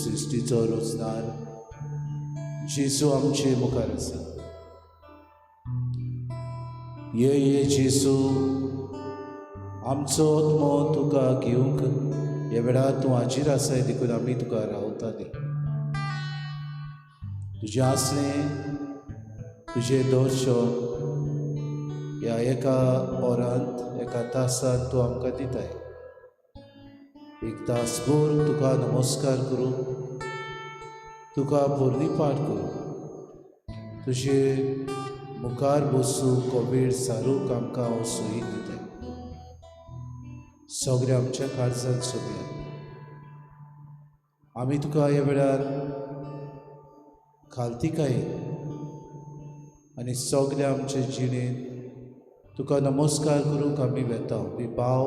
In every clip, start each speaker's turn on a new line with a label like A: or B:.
A: सृष्टीचो रोजदार जेसू आमचे मुखार आसा. ये जेसू आमचो आत्मो तुका घेवंक ह्या वेळार तूं हाजीर आसाय देखून आमी तुका रावताली. तुजें आसलें तुजें दर्शन ह्या एका वरांत एका तासांत तूं आमकां दिताय. एक तासभर तुका नमस्कार करूं, तुका पोरणी पाठ करूं, तुजे मुखार बसूंक हो वेळ सारूंक आमकां हो सोयीक दिताय. सगळ्या आमच्या काळजांत सगळ्या आमी तुका ह्या वेळार खालतिकायेन आनी सगळ्या आमच्या जिणेंत तुका नमस्कार करूंक आमी वेता. We bow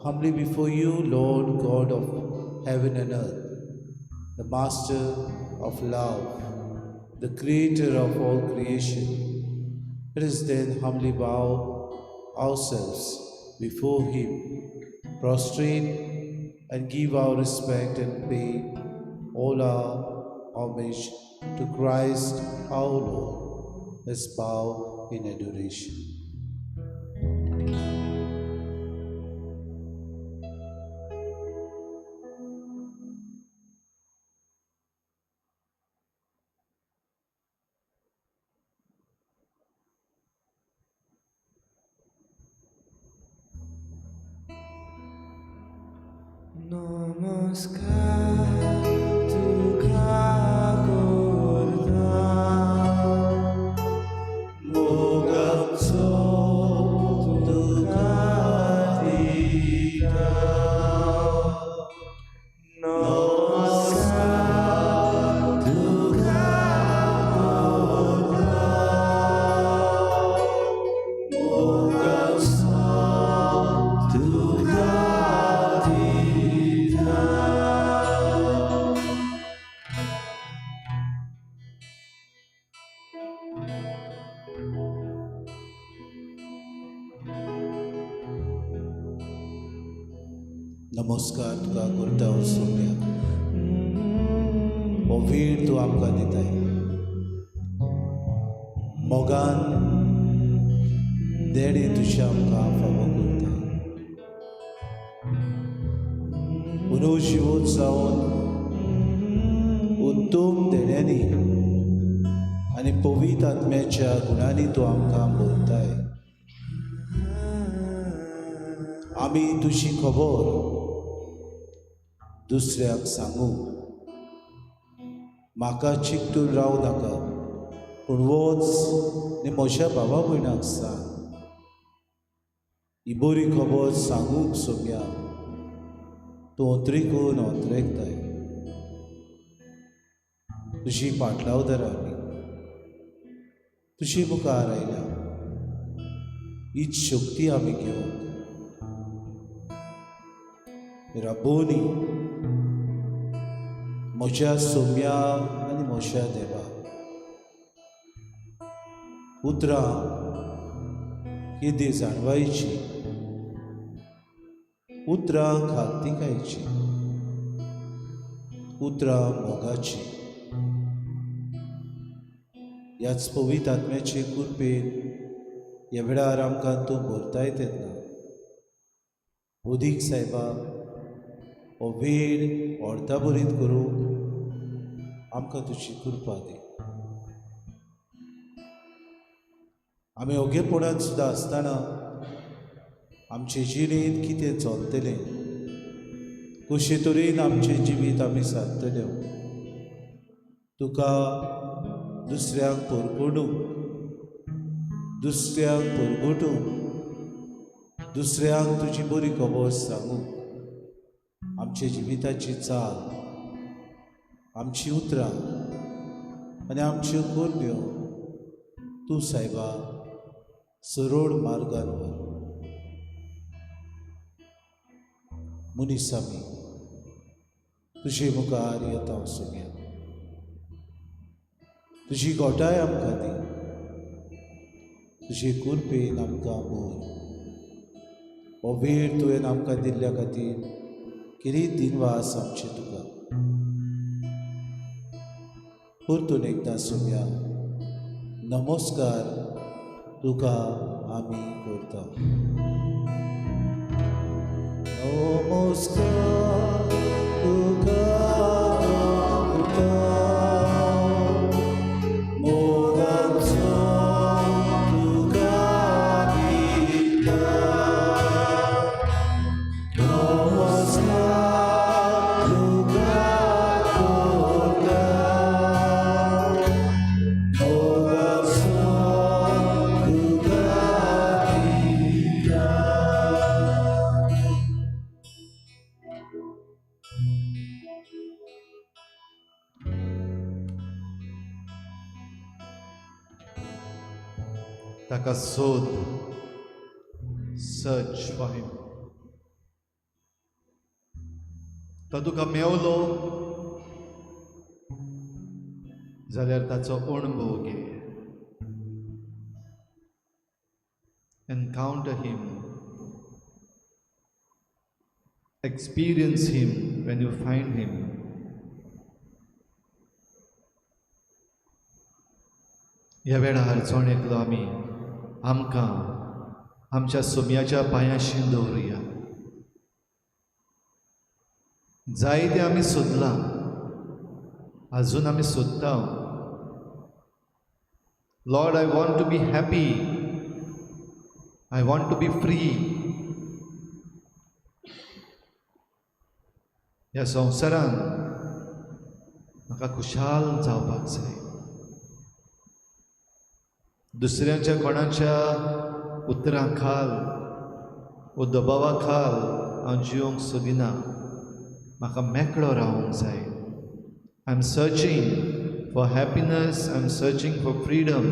A: humbly before you, Lord God of heaven and earth, the Master of love, the Creator of all creation. Let us then humbly bow ourselves before Him, prostrate and give our respect and pay all our homage to Christ our Lord. Let's bow in adoration.
B: Namaskar tuka korta, mogam so tuka dita. Namaskar tuka korta, mogam so tuka.
A: नमस्कार तुका करता हांव सोम्या. हो वेळ तूं आमकां दिताय. मोगान देणे तुजे आमकां फावो करताय. मनोजिवोत जावन उत्तम देण्यांनी आनी पवित्र आत्म्याच्या गुणांनी तूं आमकां भरताय. आमी तुजी खबर दुसऱ्याक सांगू. म्हाका चिकटून रावं नाका, पूण वच आनी म्हज्या भावा भयणाक सांग. ही बरी खबर सांगूंक सोम्या तूं अंतरीकून अंतरेकताय. तुजी पाटलावदार आमी तुजी मुखार आयल्या. हीच शक्ती आमी घेवंक राबोनी म्हज्या सोम्या आनी म्हज्या देवा. उतरां कितें जाणवायची, उतरां खातीकायची, उतरां मोगाची. ह्याच पवित्र आत्म्याचे कृपेन ह्या वेळार आमकां तूं भरताय तेन्ना उदीक सायबा हो वेळ व्हरता बरीत करूंक आमकां तुजी कृपा दी. आमी ओगेपणांत सुद्दां आसतना आमचे जिणेंत कितें चलतलें, कशे तरेन आमचें जिवीत आमी सारतल्यो, तुका दुसऱ्यांक परगडूंक, दुसऱ्यांक परगटूंक, दुसऱ्यांक तुजी बरी खबर सांगूंक आमचे जिविताची चाल, आमची उतरां आनी आमच्यो कोरब्यो तूं सायबा सरळ मार्गान व्हर. मनीस आमी तुजे मुखार येता हांव सोम्या. तुजी गोठाय आमकां दी. तुजे कृपेन आमकां भर. हो वेळ तुवें आमकां दिल्ल्या खातीर कितें दिनवास आमचे तुका. परतून एकदां सोम्या नमस्कार तुका आमी करता. नमस्कार तुका करता, मोगाचो तुका दिता. नमस्कार तुका करता, मोगाचो तुका दिता. ताका सोद
C: Search for him. तो तुका मेवलो जाल्यार ताचो अणभव घे. Encounter him. Experience him when you find him. ह्या वेळार जोण एकलो आमी आमकां आमच्या सोम्याच्या पांयाशी दवरुया. जायते आमी सोदलां, अजून आमी सोदता. Lord, I want to be happy. I want to be free. ह्या संवसारान म्हाका खुशाल जावपाक जाय. दुसऱ्याच्या कोणाच्या उतरां खाल वो दबावा खाल हांव जिवंक सोदिना. म्हाका मेकळो रावंक जाय. I am searching for happiness. I am searching for freedom.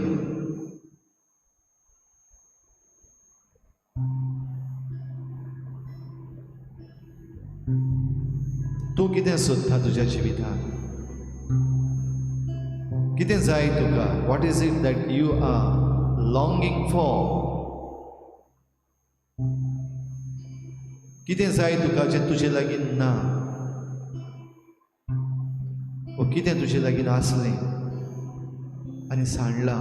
C: तूं कितें सोदता तुज्या जिवितांत? कितें जाय तुका? What is it that you are longing for? कितें जाय तुका जें तुजे लागीं ना? वो कितें तुजे लागीं आसलें आनी सांडलां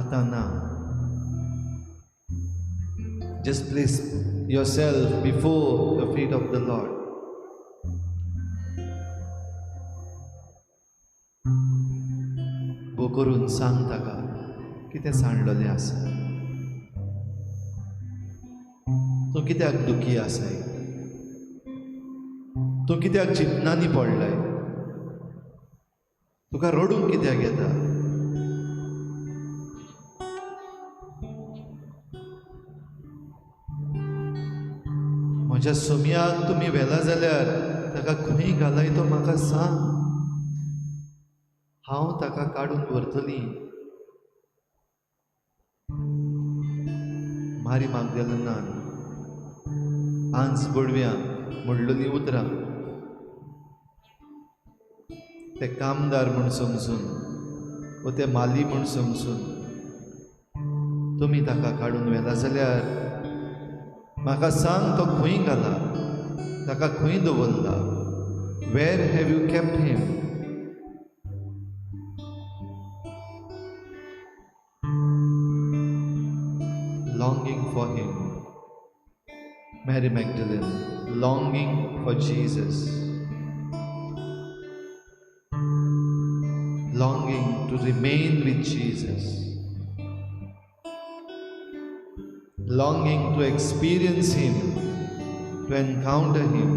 C: आतां ना? Just place yourself before the feet of the Lord. भो करून सांग ताका कितें सांडलेलें आसा. तूं कित्याक दुखी आसाय? तूं कित्याक चिंतनांनी पडलाय? तुका रडूंक कित्याक येता? म्हज्या सोम्याक तुमी व्हेला जाल्यार ताका खंय घालय तो म्हाका सांग. हांव ताका काडून व्हरतली. मारी मागदलेनान आंच बडव्यांक म्हणलोली उतरां ते कामदार म्हूण समजून वो ते माली म्हूण समजून तुमी ताका काडून व्हेला जाल्यार म्हाका सांग तो खंय घाला. ताका खंय दवरला? Where have you kept him? Longing for him. Mary Magdalene, longing for Jesus, longing to remain with Jesus, longing to experience him, to encounter him.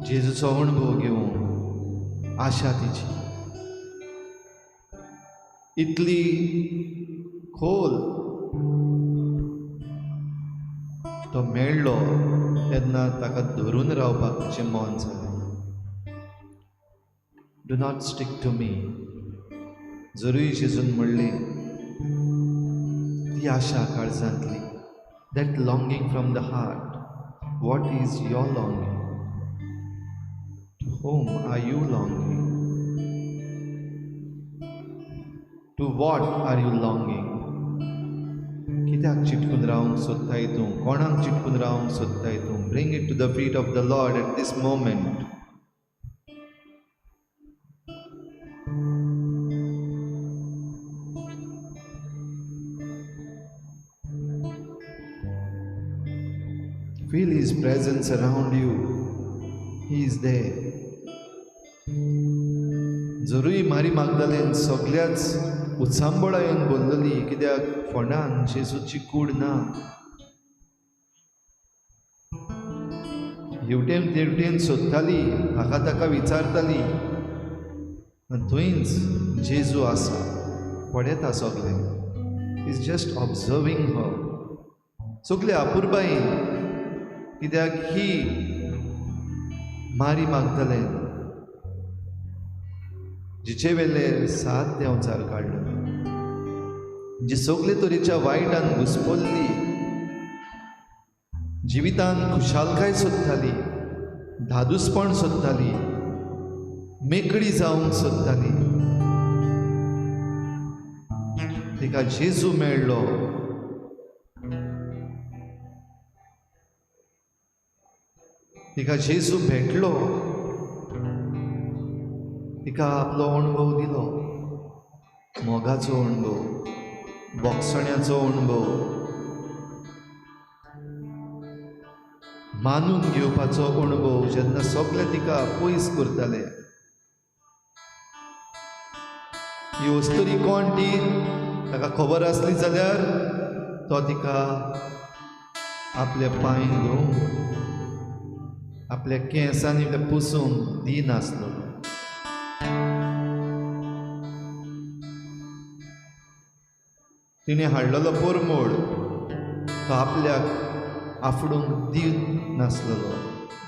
C: जेजूचो अणभव घेवूं आशा तिची इतली खोल. तो मेळ्ळो तेन्ना ताका धरून रावपाक तुजें मन जालें. Do not stick to me. जरूय जेजून म्हणलें ती आशा काळजांतली. That longing from the heart. What is your longing? To home are you longing? To what are you longing? कित्याक चिटकून रावंक सोदताय तूं? कोणाक चिटकून रावंक सोदताय तूं? Bring it to the feet of the Lord at this moment. Feel His presence around you. He is there. जरूय मारी मागदलेन सगळ्याच उत्सांबळा येवन बोललेली कित्याक फोंडान जेजूची कूड ना. हेवटेन तेवटेन सोदताली, हाका ताका विचारताली आनी थंयच जेजू आसा. पळयता सगळें. इज जस्ट ऑब्जर्वींग हर. सगळे अपुरबायेन कित्याक ही मारी मागदलेन जिचे वेले 7 देंवचार काडलो. जी सगळे तरेच्या वायटान घुसपल्ली, जिवितान खुशालकाय सोदताली, धादूसपण सोदताली, मेकळी जावंक सोदताली, तिका जेजू मेळ्ळो. तिका जेजू भेटलो, तिका आपलो अणभव दिलो, मोगाचो अणभव, बोगसण्याचो अणभव, मानून घेवपाचो अणभव. जेन्ना सगळे तिका पयस करताले, ही वस्तुरी कोण ती ताका खबर आसली जाल्यार तो तिका आपले पांय धुवूंक, आपल्या केंसांनी ते पुसूंक दिनासलो. तिणें हाडलेलो परमोड तो आपल्याक आफडूंक दिनासलो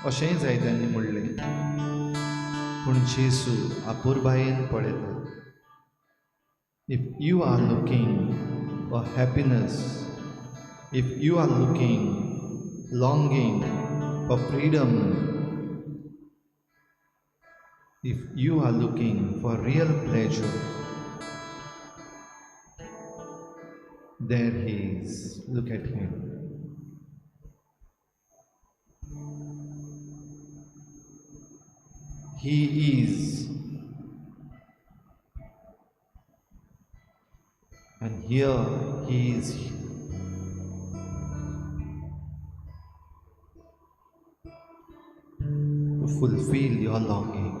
C: अशेंय जायत्यांनी म्हणलें. पूण जेजू आपुरबायेन पळयता. If you are looking for happiness, if you are longing for freedom, if you are looking for real pleasure, there he is. Look at him. He is. And here he is. To fulfill your longing.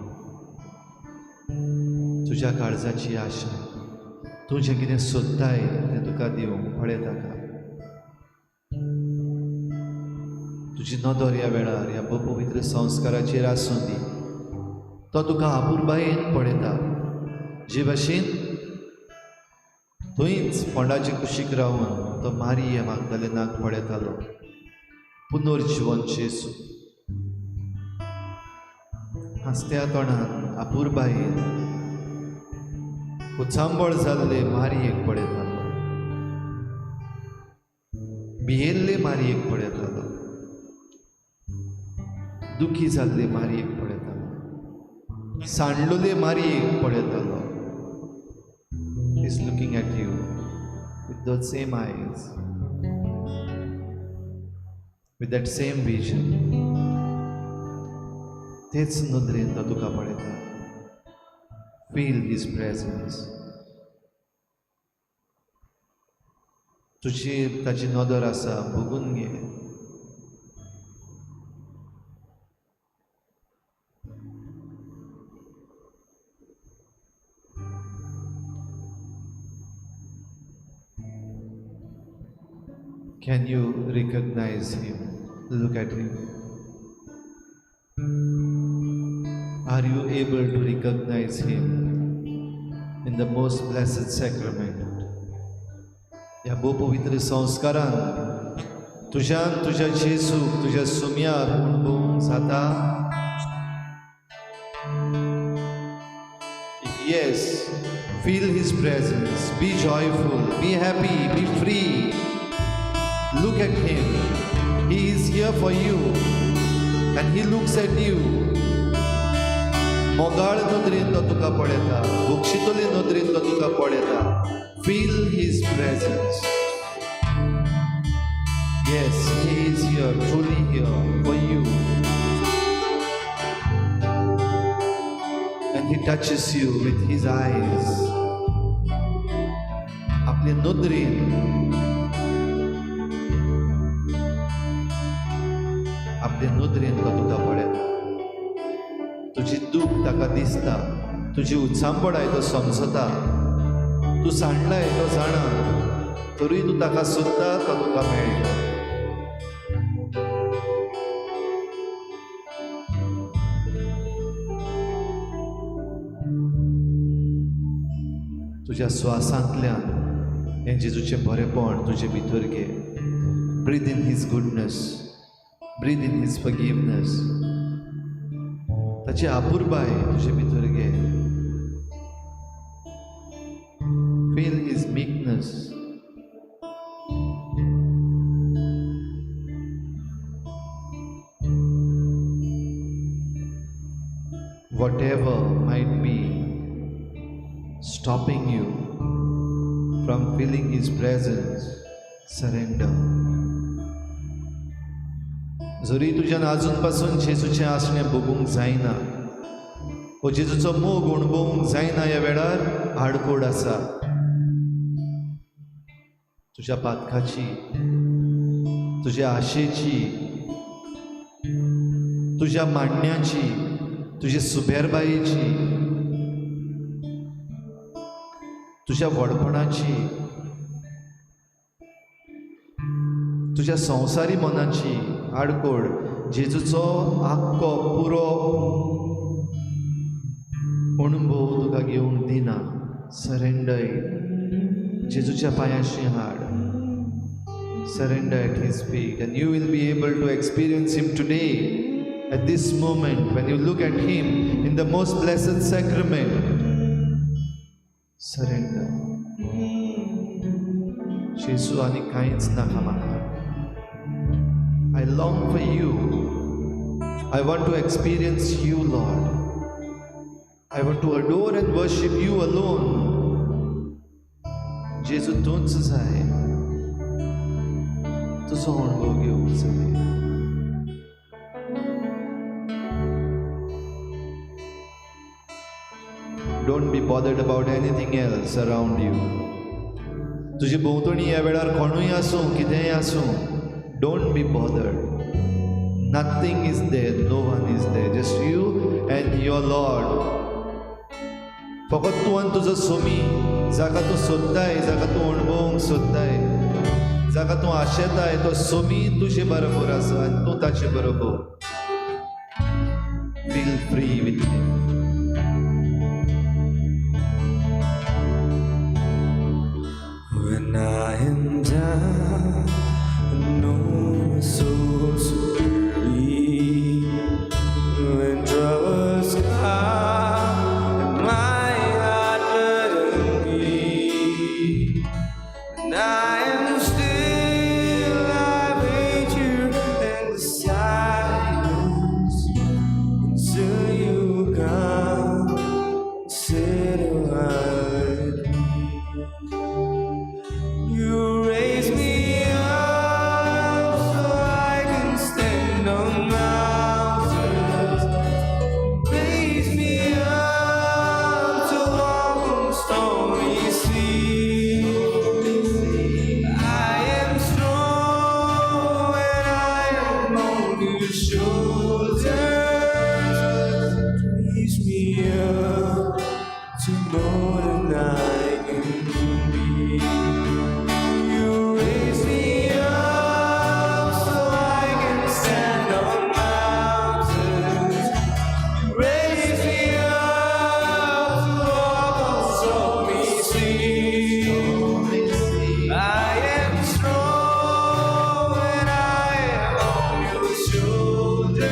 C: तुझ्या काळजाची आशा, तुझें कितें सोदताय तें तुका दिवंक पळयता का? तुजी नदर ह्या वेळार ह्या पवित्र संस्काराचेर आसूं दी. तो तुका आपुरबायेन पळयता. जे भाशेन थंयच फोंडाचे कुशीक रावन तो मारी ह्या मागदलेनाक पळयतालो. पुनर्जीवन जेजू हांसत्या तोंडान आपुरबायेन उचांबळ जाल्ले मारयेक पळयतालो. भियेल्ले मारयेक पळयतालो. दुखी जाल्ले मारयेक पळयतालो. सांडलोले मारयेक पळयतालो. He's looking at you with those same eyes, with that same vision. तेच नदरेन तो तुका पळयता. Feel his presence. तुजेर ताची नदर आसा, भोगून घे. Can you recognize him? Look at him. Are you able to recognize him in the most blessed sacrament? ह्या भोव पवित्र संस्कारान तुज्यान तुज्या जेजूक तुज्या सुम्याक अणभवूंक जाता? If yes, feel his presence, be joyful, be happy, be free. Look at him. He is here for you and he looks at you. मोगाळ नदरेन तो तुका पळयता. भोगशितले नदरेन तो तुका पळयता. Feel his presence. Yes, he is here, truly here for you. And he touches you with his eyes. आपले नदरेन आपले नदरेन तो तुका पळयता. तुजी दूख ताका दिसता. तुजी उचांबळाय तो समजता. तूं सांडलाय तो जाणा. तरी तूं ताका सोदता, तो तुका मेळटा. तुज्या स्वासांतल्यान हें जेजूचें बरेपण तुजे भितर घे. Breathe in his goodness. Breathe in his forgiveness. ताची आपुरबाय तुजे भितर घे. Feel his meekness. whatever might be stopping you from feeling His presence, surrender. जरी तुज्यान आजून पासून जेजूचें आसणें भोगूंक जायना वो जेजूचो मोग अणभवूंक जायना ह्या वेळार आडकोड आसा तुज्या पातकाची, तुज्या आशेची, तुज्या मांडण्याची, तुज्या सुबेरबायेची, तुज्या व्हडपणाची, तुज्या संवसारी मनाची आडकोड जेजूचो आख्खो पुरो अणभव तुका घेवंक दिना. सरेंडर जेजूच्या पांयाशी हाड. Surrender at His feet, and you will be able to experience Him today, at this moment, when you look at Him in the most blessed sacrament. Surrender. Jesu ani kainch naka maka. I long for you. I want to experience you, Lord. I want to adore and worship you alone. Jesu tooच जाय. तुझो अणभव घेवंक जाय. Don't be bothered about anything else around you. तुझे भोंवतणी ह्या वेळार कोणूय आसूं, कितेंय आसूं, don't be bothered. Nothing is there, no one is there, just you and your Lord. फकत तूं आनी तुजो सोमी, जाका तूं सोदताय, जाका तूं अणभवूंक सोदताय, जाका तूं आशेताय, तो सोमी तुजे बरोबर आसा आनी तूं ताचे बरोबर. Feel free with Him.
B: When I am down, no soul so weary. When troubles come, and my heart burden be. And I am still, I wait here in the silence until you come and sit a while with me. You raise me up so I can stand on mountains. Raise me up to walk on stormy seas. I am strong when I am on your shoulders. Raise me up to more than I can be. You raise me up so I can stand on mountains. You raise me up to walk on stormy seas. I am strong when I am on your shoulders.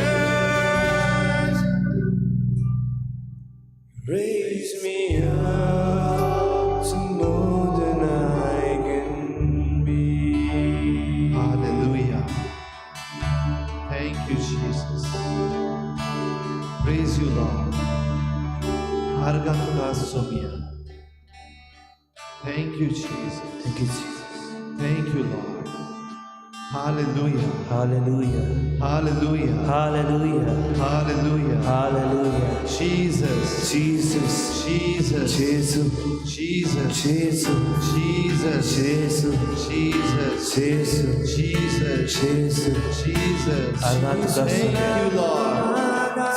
B: Raise me up to more than I can be.
C: Hallelujah. Thank you, Jesus. Praise you, Lord. Argata Somia. Thank you, Jesus.
B: Thank you, Jesus.
C: Thank you, Lord. Hallelujah.
B: Hallelujah.
C: Hallelujah.
B: Hallelujah.
C: Hallelujah.
B: Hallelujah.
C: Jesus.
B: Jesus.
C: Jesus.
B: Jesus.
C: Jesus.
B: Jesus.
C: Jesus.
B: Jesus.
C: Jesus.
B: Jesus.
C: Jesus.
B: Jesus.
C: Jesus.
B: Argata
C: Thank you, Lord.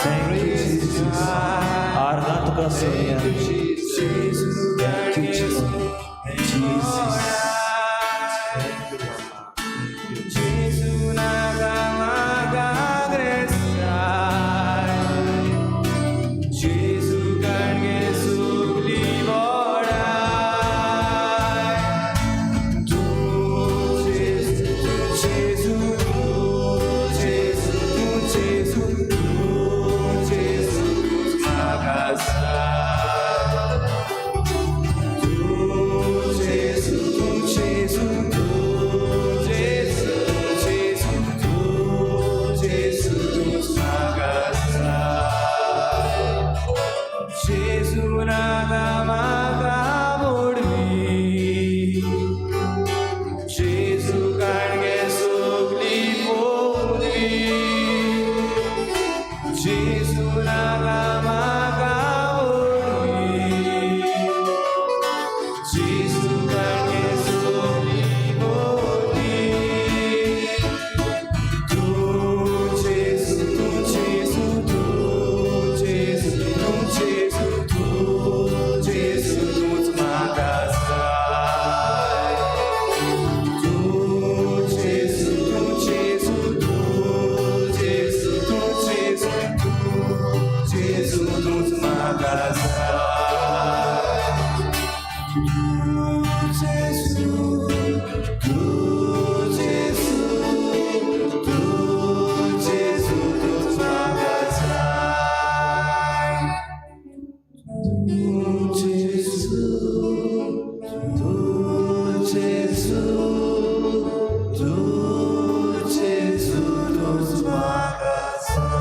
B: Thank you,
C: Praise you,
B: Jesus. Argata
C: Thank you, Jesus.
B: Thank you, Jesus. Jesus.
A: Jesu, tu Jesu, tu's makasay.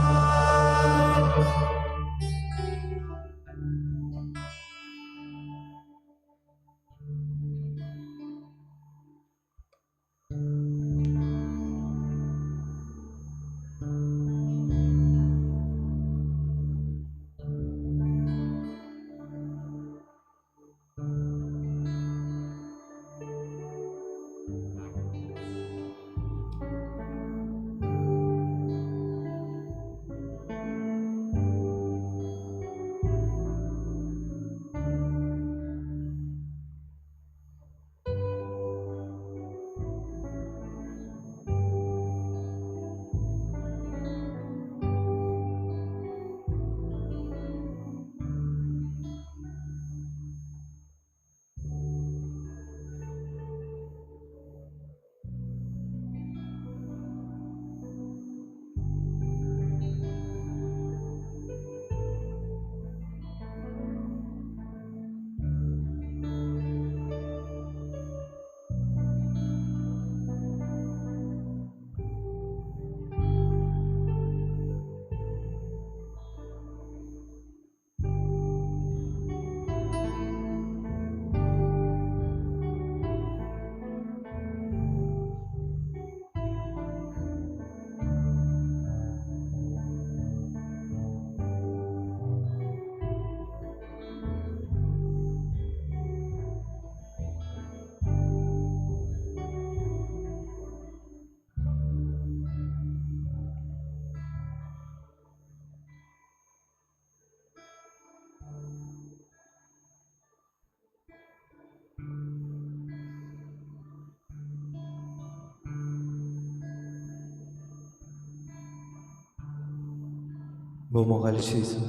B: भोव मोगाल जेजू,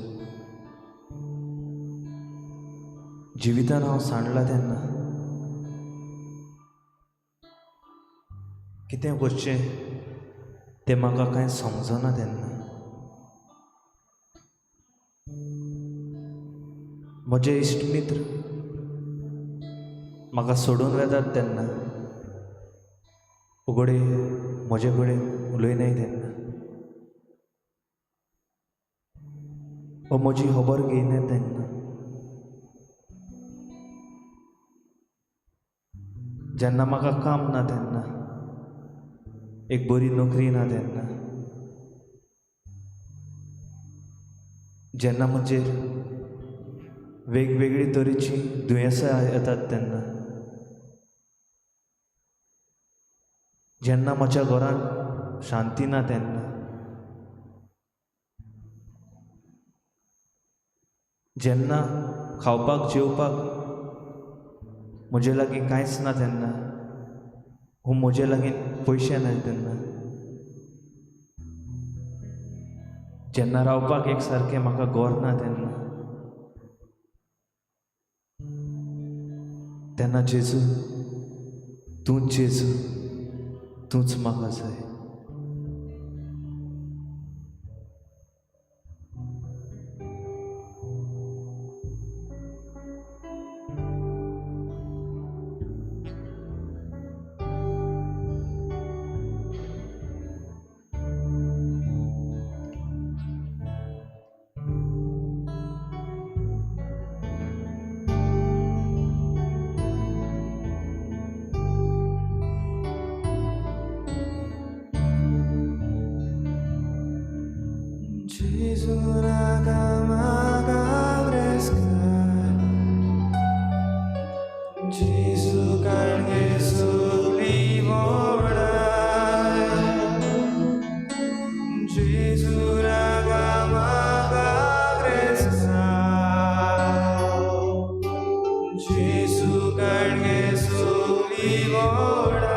B: जिवितान हांव सांडला तेन्ना कितें करचें तें म्हाका कांय समजना तेन्ना म्हजे इश्टमित्र म्हाका सोडून वेतात तेन्ना उगडे म्हजे कडेन उलयनाय तेन्ना म्हजी खबर घेयना तेन्ना जेन्ना म्हाका काम ना तेन्ना एक बरी नोकरी ना तेन्ना जेन्ना म्हजेर वेगवेगळी तरेची दुयेंसां येतात तेन्ना जेन्ना म्हज्या घरान शांती ना तेन्ना जेन्ना खावपाक जेवपाक म्हजे लागीं कांयच ना तेन्ना म्हजे लागीं पयशे ना तेन्ना जेन्ना रावपाक एक सारकें म्हाका घर ना तेन्ना जेजू तूंच जेजू तूंच म्हाका जाय
A: Gesù raga fresca, Gesù carne sull'ivora, Gesù raga fresca, Gesù carne sull'ivora.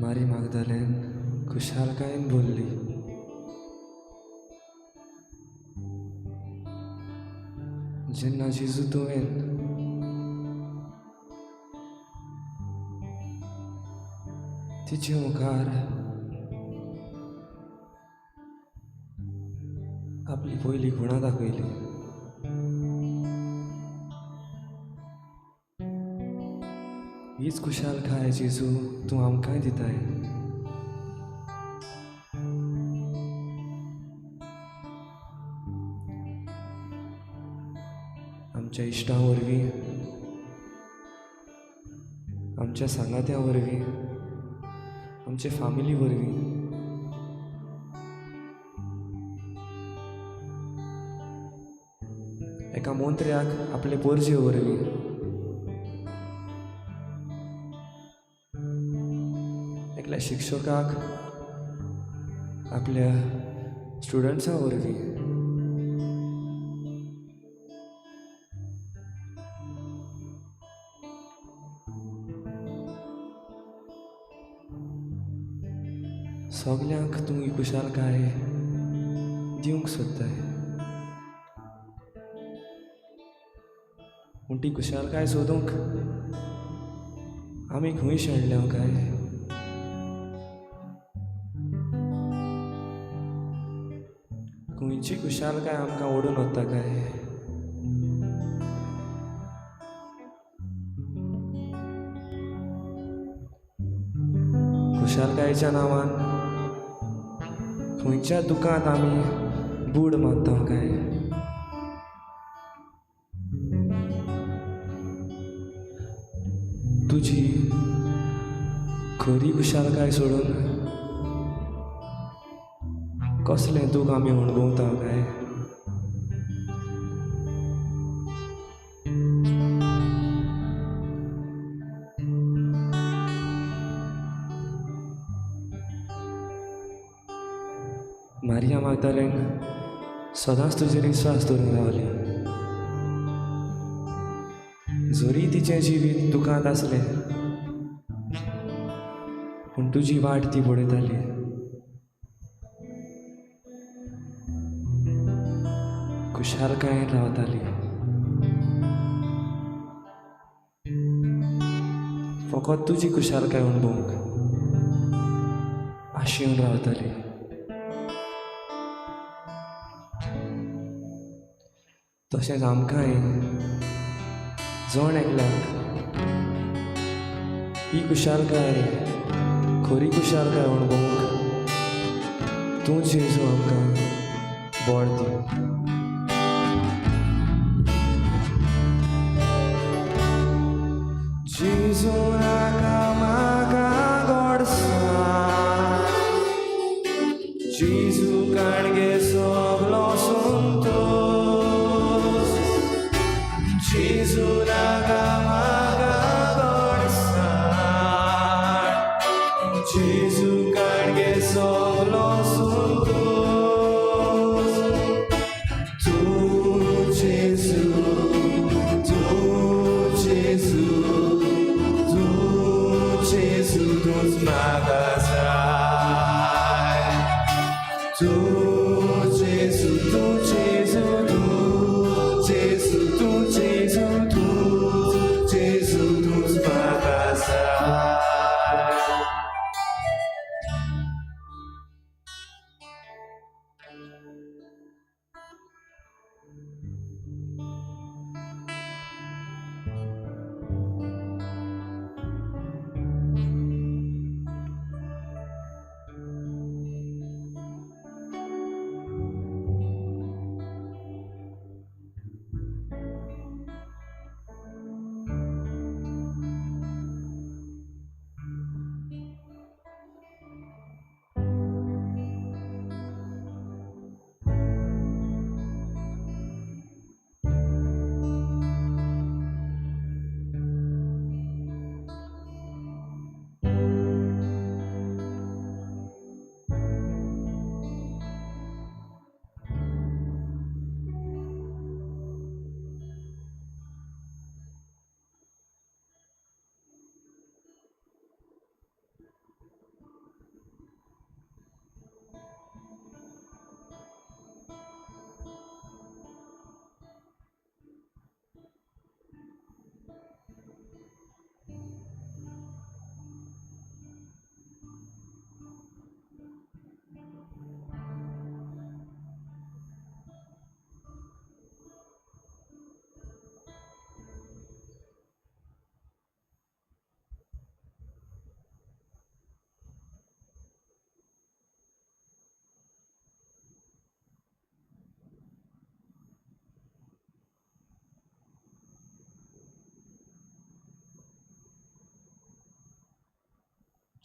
B: मारी मागदालेन खुशालकायेन बोलली, जेन्ना जेजू तुवें तिचे मुखार आपली पयली गुणां दाखयली, हीच खुशालकाय जेजू तूं आमकांय दिताय. आमच्या इश्टां वरवीं, आमच्या सांगात्या वरवीं, आमचे फामिली वरवीं, एका मंत्र्याक आपले पोरजे वरवीं, एकल्या शिक्षकाक आपल्या स्टुडंट्सां वरवीं, सगल्यांक तूं ही खुशालकाय दिवंक सोदताय. पूण ती खुशालकाय सोदूंक आमी खंय शेणल्या काय? खंयची खुशालकाय आमकां ओडून वता काय? खुशालकायेच्या नांवान खंयच्या दुखांत आमी बूड मारता काय? तुजी खरी खुशालकाय सोडून कसलें दूख आमी अणभवता काय? मारिया मागदालेन सदांच तुजेर विश्वास दवरून रावली. जरी तिचें जिवीत दुखांत आसलें, पूण तुजी वाट ती पळयताली. खुशालकायेन रावताली. फकत तुजी खुशालकाय अणभवूंक आशेन रावताली. तशेंच आमकांय जण एकल्याक ही खुशालकाय, खरी खुशालकाय अणभवूंक तूं जेजू आमकां बळ दी. जेजू नाका म्हाका गोडसाण, जेजू काणगे सगलो संतोष. जेजू नाका म्हाका गोडसाण, जेजू काणगे सगलो संतोष. तूं जेजू, तूं जेजू, तूं जेजू.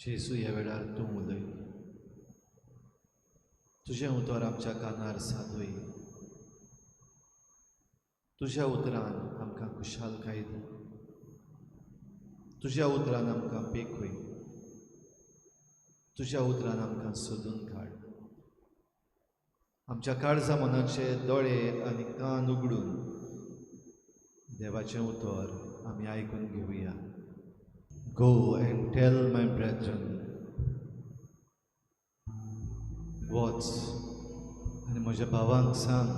C: जेजू ह्या वेळार तूं उलय, तुजें उतर आमच्या कानार सादूय, तुज्या उतरान आमकां खुशालकाय दी, तुज्या उतरान आमकां पेखूय, तुज्या उतरान आमकां सोदून काड. आमच्या काळजा मनाचे दोळे आनी कान उगडून देवाचें उतर आमी आयकून घेवया. Go and tell my brethren. वच आनी म्हज्या भावांक सांग,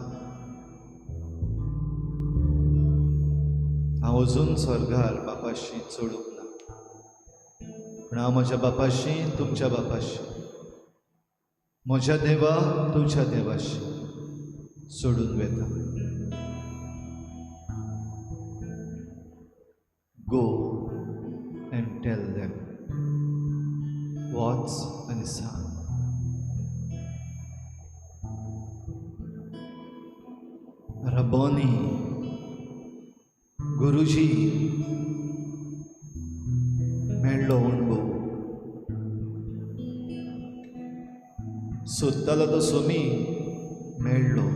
C: हांव अजून स्वर्गार बापाशी चडूंक ना, पूण हांव म्हज्या बापाशी तुमच्या बापाशी, म्हज्या देवा तुज्या देवाशी सोडून वेता. Go and tell them. वच आनी सांग. रब्बोनी, गुरुजी मेळ्ळो अणभव, सोदतालो तो सोमी मेळ्ळो,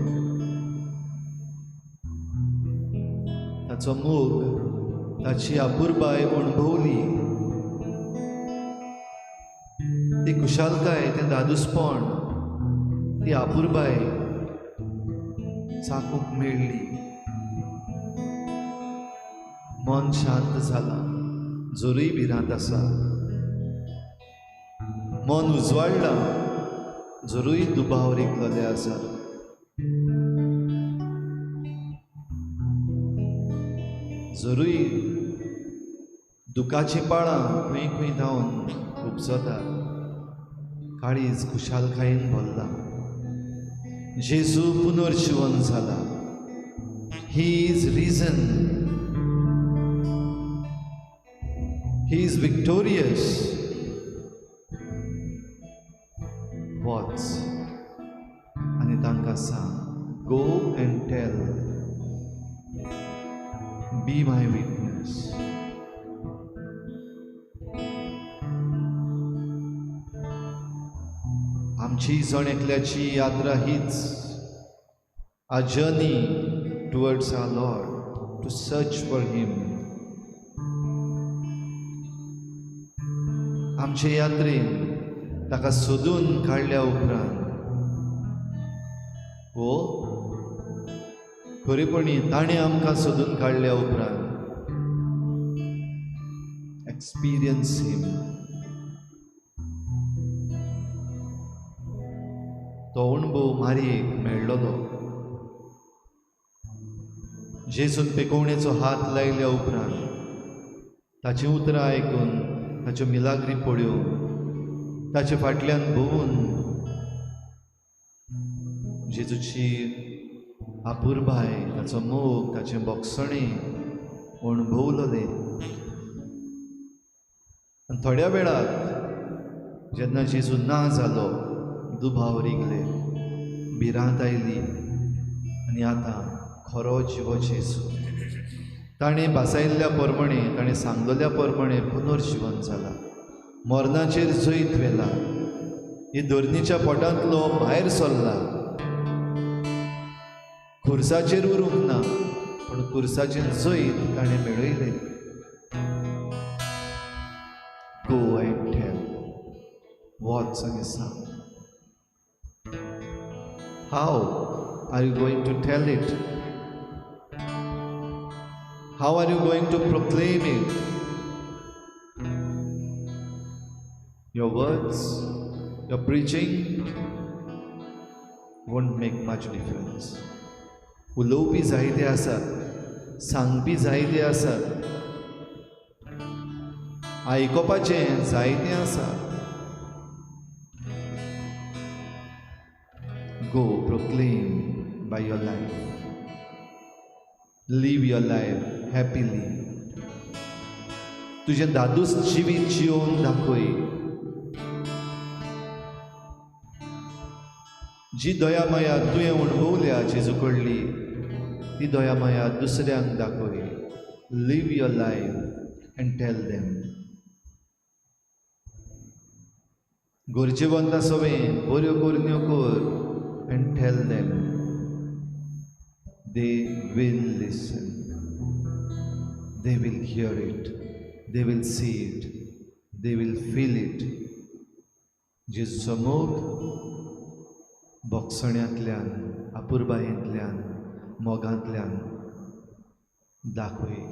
C: ताचो मोग ताची आपुरबाय अणभवली, ती खुशालकाय, तें दादूसपण, ती आपुरबाय चाकूंक मेळ्ळी. मन शांत जालां, जोरूय भिरांत आसा, मन उजवाडलां, जोरूय दुबाव रिगलोले आसा. जोरूय दुखाची पाळां खंय खंय धांवन उपसता, काळीज खुशालकायेन भरला. जेजू पुनर्जीवन जाला. He is risen, he is victorious. वच आनी तांकां सांग, go and tell, be my witness. आमची जण एकल्याची यात्रा हीच, a journey towards our Lord, to search for Him. आमचे यात्रेन ताका सोदून काडल्या उपरांत खरेपणी ताणें आमकां सोदून काडल्या उपरांत एक्सपिरियन्स हिम. तो अणभव मारयेक मेळ्ळलो. जेजून पेकोवणेचो हात लायल्या उपरांत ताची उतरां आयकून, ताच्यो मिलाग्री पळोवन, ताचे फाटल्यान भोंवून जेजूची आपुरबाय, ताचो मोग, ताचें बोगसणें अणभवलोलें. आनी थोड्या वेळाक जेन्ना जेजू ना जालो, दुबाव रिगले, भिरांत आयली, आनी आतां खरो जिवो जेजू ताणें भासायल्ल्या प्रमाणें, ताणें सांगलोल्या प्रमाणें पुनर्जीवन जाला. मरणाचेर जैत वेला, ही धरणीच्या पोटांतलो भायर सरला. खुर्साचेर उरूंक ना, पूण खुर्साचेर जैत ताणें मेळयलें. गो अँड टेल, वच आनी सांग. How are you going to tell it? How are you going to proclaim it? Your words, your preaching won't make much difference. उलोवपी जायते आसात, सांगपी जायते आसात, आयकोपाचें जायतें आसा. Go, proclaim by your life. Live your life happily. तुझें दादूस जिवीत जिवन दाखय. जी दया माया तुवें अणभवल्या जेजू कडली, ती दया माया दुसऱ्यांक दाखय. Live your life and tell them. गरजेवंत सवें बऱ्यो करण्यो कर and tell them. They will listen. They will hear it. They will see it. They will feel it. जेजूचो मोग बोगसण्यांतल्यान, आपुरबायेंतल्यान, मोगांतल्यान दाखय.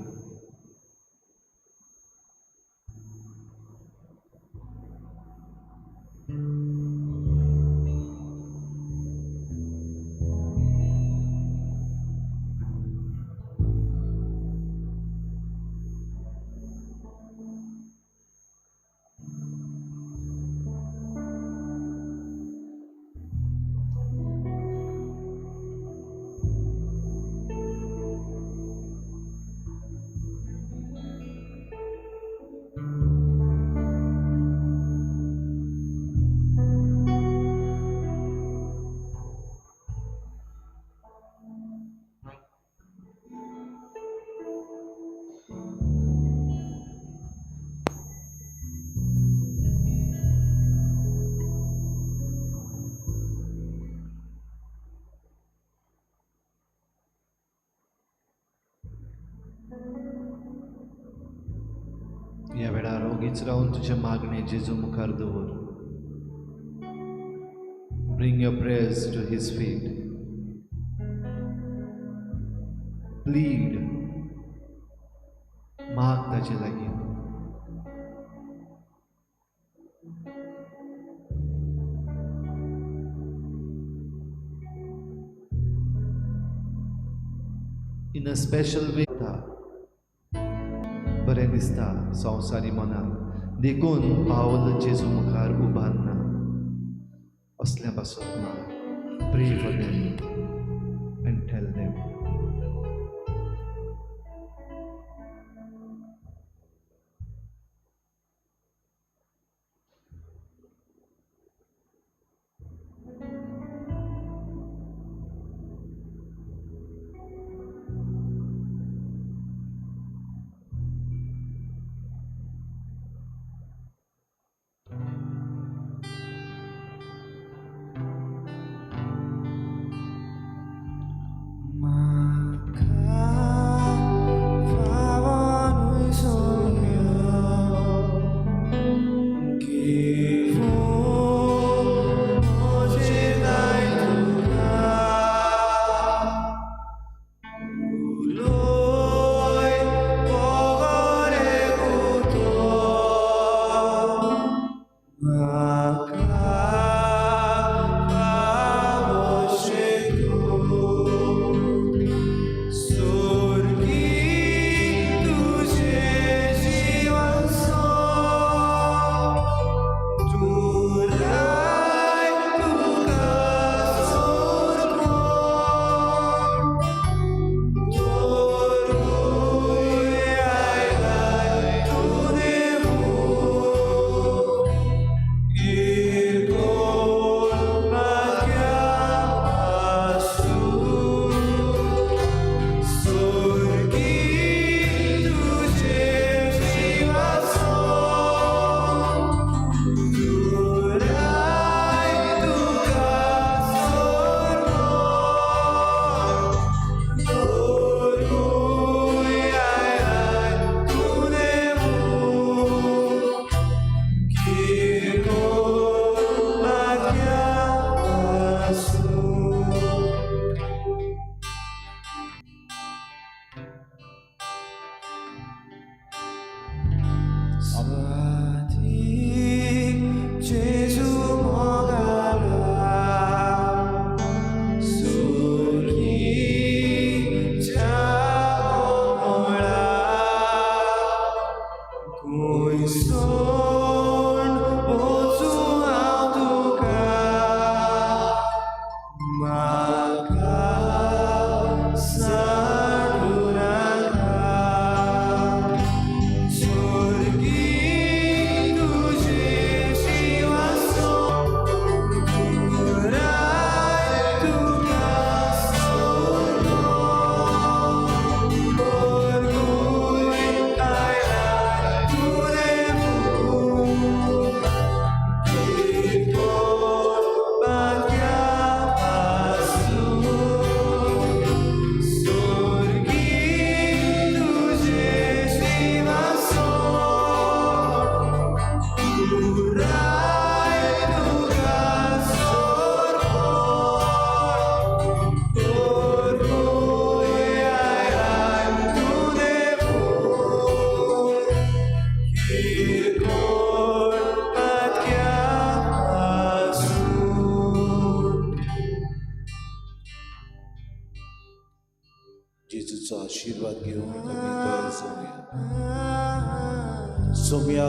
C: ह्या वेळार ओगीच रावन तुजे मागणे जेजू मुखार दवर. Bring your prayers to his feet. Plead. माग ताचे लागीं. In a special way. बरें दिसता संवसारी मनाक देखून पावल जेजू मुखार उबारना. असल्या पासून माग. Pray for them and tell them.
A: जेजूचो आशीर्वाद घेवंक आमी तयार जावया. सोम्या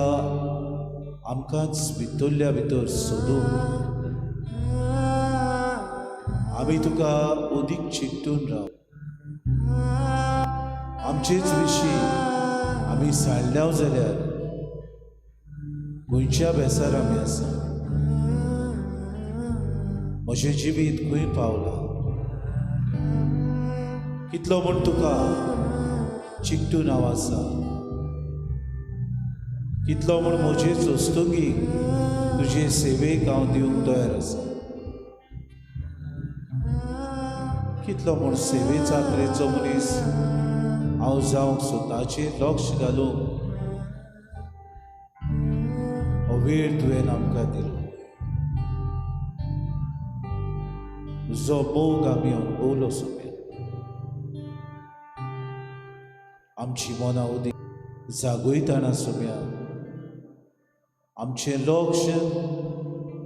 A: आमकांच भितरल्या भितर सोदून आमी तुका ओदीक चिंतून राव. आमचेच विशीं आमी साळ्ळ्याव जाल्यार गोंयच्या बेसार आमी आसा. म्हजें जिवीत खंय पावलां, कितलो म्हूण तुका चिंतून हांव आसा, कितलो म्हूण म्हजे सोस्तोगीक तुजे सेवेक हांव दिवंक तयार आसा, कितलो म्हूण सेवे चाकरेचो मनीस हांव जावंक स्वताचेर लक्ष घालूंक हो वेळ तुवें आमकां दिलो. तुजो मोग आमी अणभवलो सोम्या. आमची मनां उदीक जागयताना सोम्या आमचें लक्ष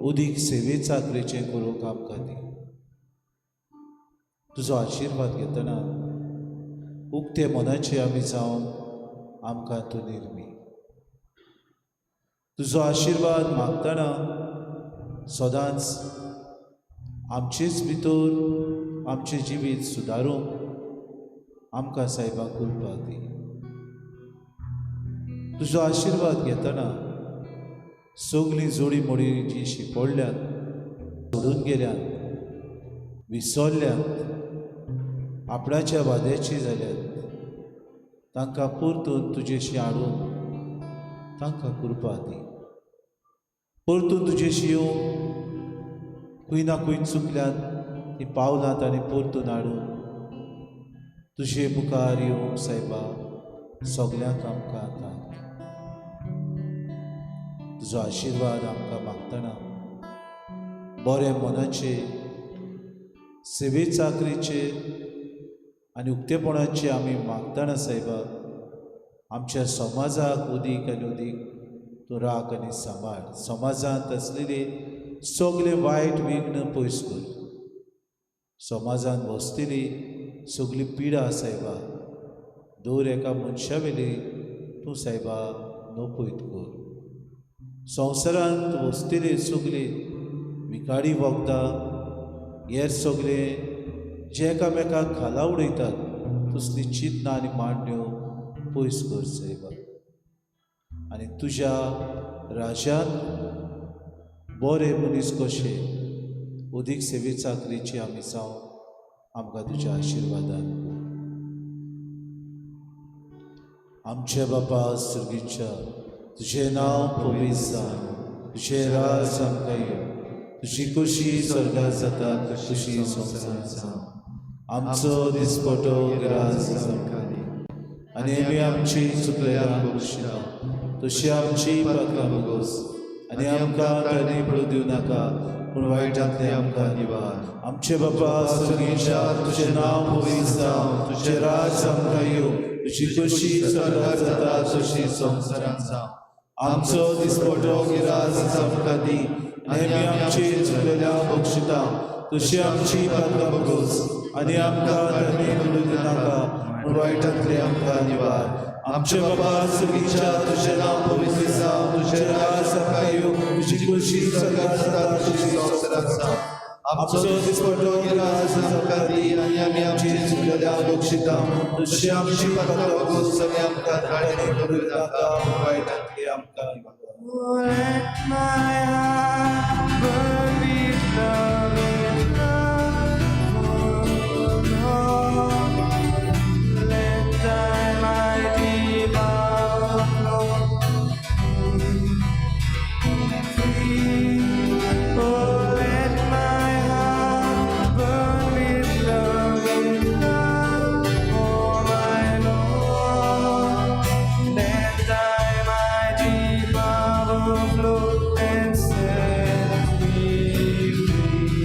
A: उदीक सेवे चाकरेचें करूंक आमकां दी. तुजो आशिर्वाद घेतना उक्ते मनाचे आमी जावन आमकां तूं निर्मी. तुजो आशिर्वाद मागतना सदांच आमचेच भितर आमचें जिवीत सुदारूंक आमकां सायबा कृपा दी. तुजो आशिर्वाद घेतना सगळीं जोडी मोडी जी शिपडल्यात, सोडून गेल्यात, विसरल्यात, आपणाच्या वाद्याची जाल्यात, तांकां परतून तुजेशी हाडून तांकां कृपा दी. परतून तुजेशी येवंक खंय ना खंय चुकल्यात ती पावलां तांणी परतून हाडून तुजे मुखार येवंक सायबा सगल्यांक आमकां दान. तुजो आशिर्वाद आमकां मागतना बरे मनाचे, सेवे चाकरीचे आनी उक्तेपणाचे आमी मागतना सायबा आमच्या समाजाक उदीक आनी उदीक तूं राख आनी सांबाळ. समाजांत आसलेले सगळे वायट विघ्न पयस कर. समाजांत वसतेली सगळी पिडा सायबा दर एका मनशा वेली तूं सायबा नपयत कर. संवसारांत वसतेली सगळी विकाडी वखदां, हेर सगळे जे एकामेकाक खाला उडयतात तसली चिंतनां आनी मांडण्यो पयस कर सायबा. आनी तुज्या राज्यांत बरे मनीस कशे उदीक सेवे चाकरीची आमी जावं आमकां तुज्या आशिर्वादान. आमचे बापा सुर्गीच्या तुजें नांव पवित्र जावं, तुजें राज आमकां येवं, तुजी खुशी स्वर्गांत जाता तशी संवसारांत जावं. आमचो दिसपटो गिरास आमकां दी आनी आमी आमची चुकलेल्यांक बक्षिता तशी आमची पातकां बगोस आनी आमकां तारणे पडूं दिवं नाका पूण वायटांतले आमकां निवार. आमचे बापा स्वर्गीच्या तुजें नांव पवित्र जावं, तुजें राज आमकां येवं, तुजी खुशी स्वर्गांत जाता तशी संवसारांत जावं. आमचो दिसपटो गिरास आमकां दी आनी आमी आमची चुकलेल्यांक बक्षिता तशी आमची पातकां बगोस आनी आमकां तारणे पडूं दिवं नाका पूण वायटांतले आमकां निवार. आमचे बापा सुर्गीच्या तुजें नांव पवित्र जावं, तुजें राज आमकां येवं, तुजी खुशी स्वर्गांत जाता तशी संवसारांत जावं. आमचो दिसपटो गिरास आमकां दी आनी आमी आमची चुकलेल्यांक बक्षिता तशी आमची पातकां बगोस आनी आमकां तारणे पडूं दिवं नाका पूण वायटांतले आमकां निवार.
D: Let my heart burn with love and love for Lord. Let thy mighty power flow free. Oh, let my heart burn with love and love for my Lord. Let thy mighty power flow and set me free.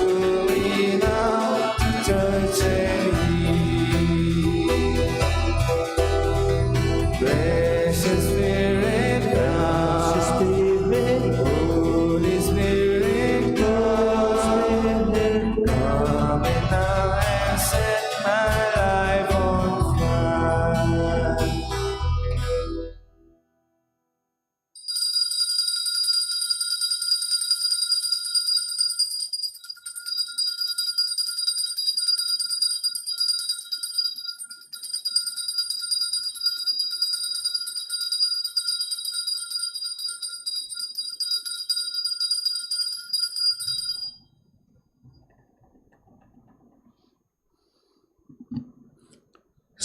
D: sweet now to touch and heal. Precious Spirit, come. Holy Spirit, come. Come and now and set my life on fire.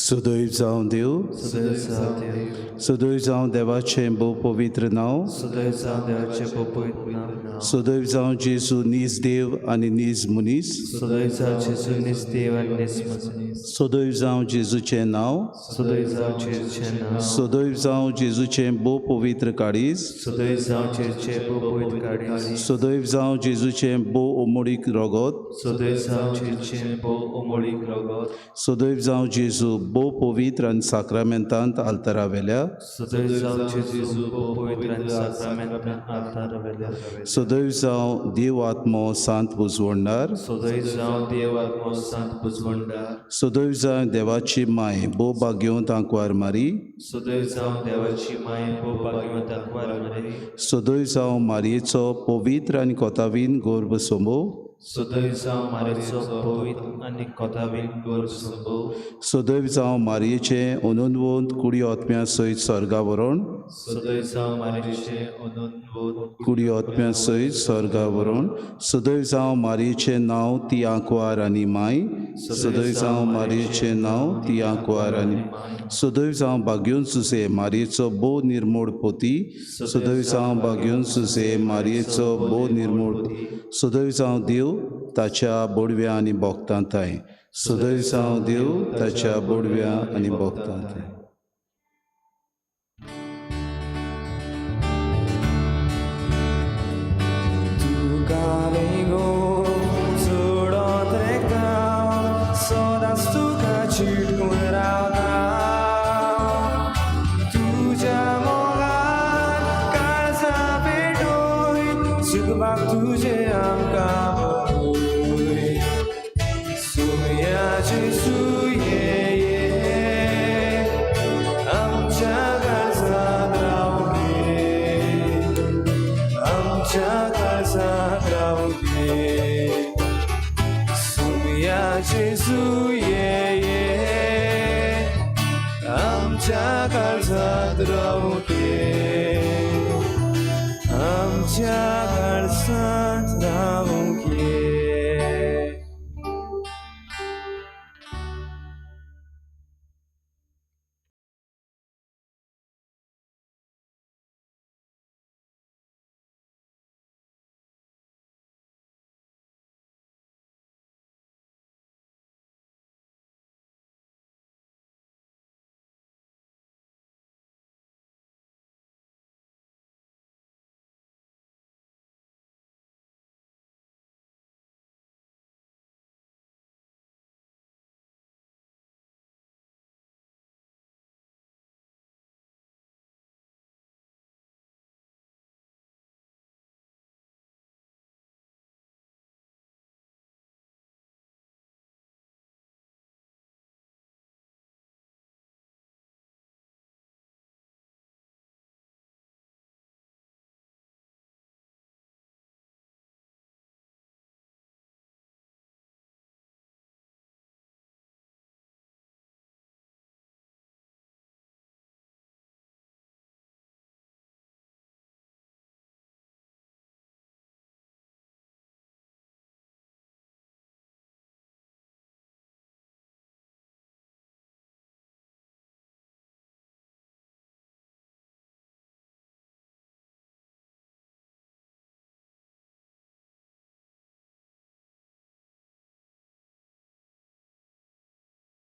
A: सुदैव जावं देव,
B: सदैव जावं देव,
A: सुदैव जावं देवाचें भोव पवित्र नांव,
B: सदैव जावं देवाचें भोव पवित्र नांव,
A: सुदैव जावं जेजू नीज देव आनी नीज मनीस,
B: सदैव जावं जेजू नीज देव आनी नीज मनीस,
A: सुदैव जावं जेजूचें नांव,
B: सदैव जावं जेजूचें नांव,
A: सुदैव जावं जेजूचें भोव पवित्र काळीज,
B: सदैव जावं जेजूचें भोव पवित्र काळीज,
A: सुदैव जावं जेजूचें भोव ओमळीक रगत,
B: सदैव जावं जेजूचें भोव ओमळीक रगत,
A: सुदैव जावं जेजू भोव पवित्र आनी साक्रामेंतांत आल्तारावेल्या,
B: सदैव जावं जेजू भोव पवित्र आनी साक्रामेंतांत आल्तारावेल्या,
A: सुदैव जावं देव आत्मो सांत बुजवणदार,
B: सदैव जावं देव आत्मो सांत बुजवणदार,
A: सुदैव जावं देवाची माय भोव भाग्यवंत आंकवार मारी,
B: सदैव जावं देवाची माय भोव भाग्यवंत आंकवार मारी,
A: सुदैव जावं मारयेचो पवित्र आनी कोतावीन गोर्भ सोमो,
B: सदैव जावं मारयेचो पवित्र आनी कोतावीन गोर्भ सोमो,
A: सुदैव जावं मारयेचें अनंतवंत कुडी आत्म्या सयत स्वर्गावरण,
B: सदैव जावं मारयेचें अनंतवंत
A: कुडी आत्म्या सयत स्वर्गावरण, सुदैव जावं मारयेचें नांव ती आंकवार आनी माय, सुदैव जावं मारयेचें नांव ती आंकवार आनी, सुदैव जावं भाग्यवंत सुसे मारयेचो भोव निर्मळ पोती, सुदैव जावं भाग्यवंत सुसे मारयेचो भोव निर्मळ, सुदैव जावं देव ताच्या बोडव्या आनी भोगतांताय, सुदैव जावं देव ताच्या बोडव्या आनी भोगतांताय.
D: Caminho sobre outra cão, só das tuas chicoradas. Tu já morar, casa perdoe, suba tu já amcabo. Sumia Jesus, amcha casa drauge, amcha casa drauge. Sumia Jesus, amcha casa drauge, amcha casa